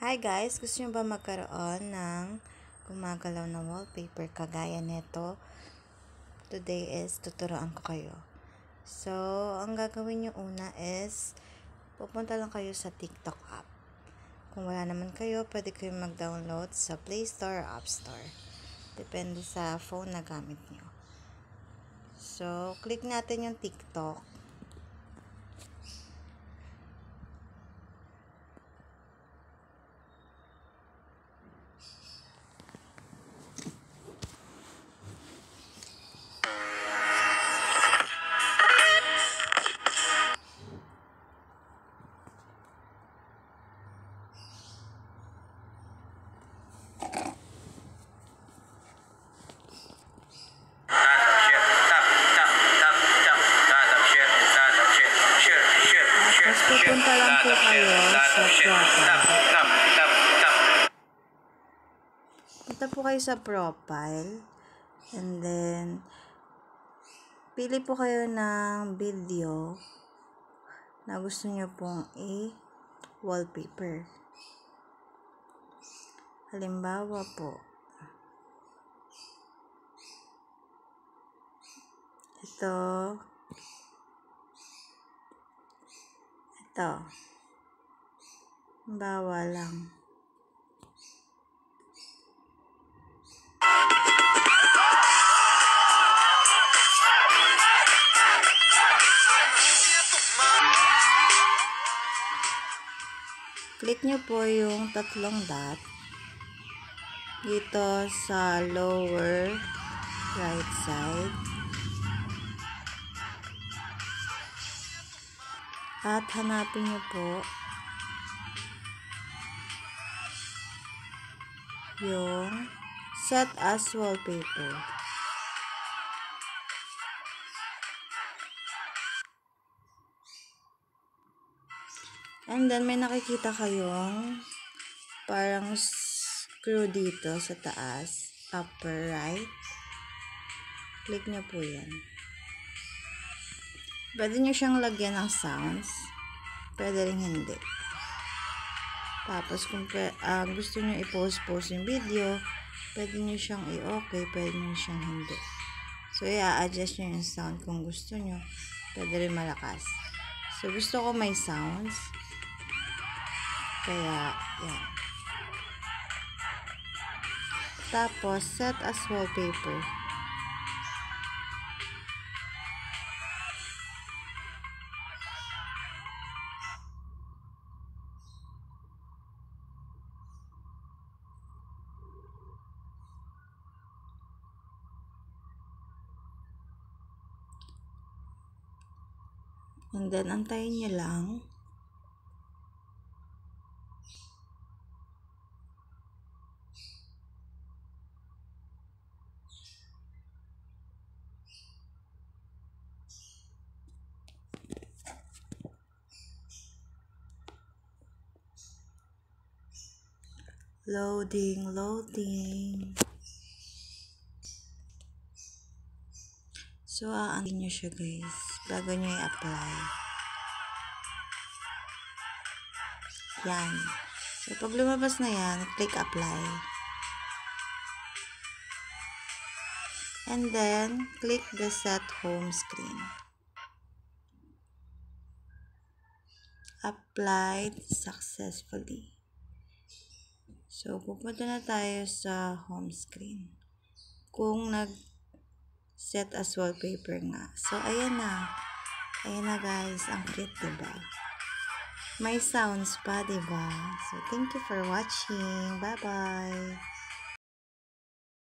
Hi guys! Gusto nyo ba magkaroon ng gumagalaw na wallpaper kagaya nito? Today is tuturuan ko kayo. So, ang gagawin nyo una is pupunta lang kayo sa TikTok app. Kung wala naman kayo, pwede kayo mag-download sa Play Store or App Store. Depende sa phone na gamit nyo. So, click natin yung TikTok. Tapos pupunta lang po kayo sa profile. Punta po kayo sa profile. And then, pili po kayo ng video na gusto nyo pong i-wallpaper. Halimbawa po, ito, bawa lang. Click nyo po yung tatlong dot dito sa lower right side. At hanapin nyo po yung set as wallpaper. And then may nakikita kayong parang screw dito sa taas, upper right. Click nyo po yan. Pwede nyo siyang lagyan ng sounds. Pwede rin hindi. Tapos kung gusto nyo i-post yung video, pwede nyo siyang i-okay, pwede nyo siyang hindi. So, i-adjust nyo yung sound kung gusto nyo. Pwede rin malakas. So, gusto ko may sounds. Kaya, yan. Tapos, set as wallpaper. And then, antayin nyo lang. Loading. So, aanin nyo siya guys. Bago nyo i-apply. Yan. So, pag lumabas na yan, click apply. And then, click the set home screen. Applied successfully. So, pupunta na tayo sa home screen. Kung nag-set as wallpaper nga. So, ayan na. Ayan na guys. Ang cute, diba? May sounds pa, diba? So, thank you for watching. Bye-bye!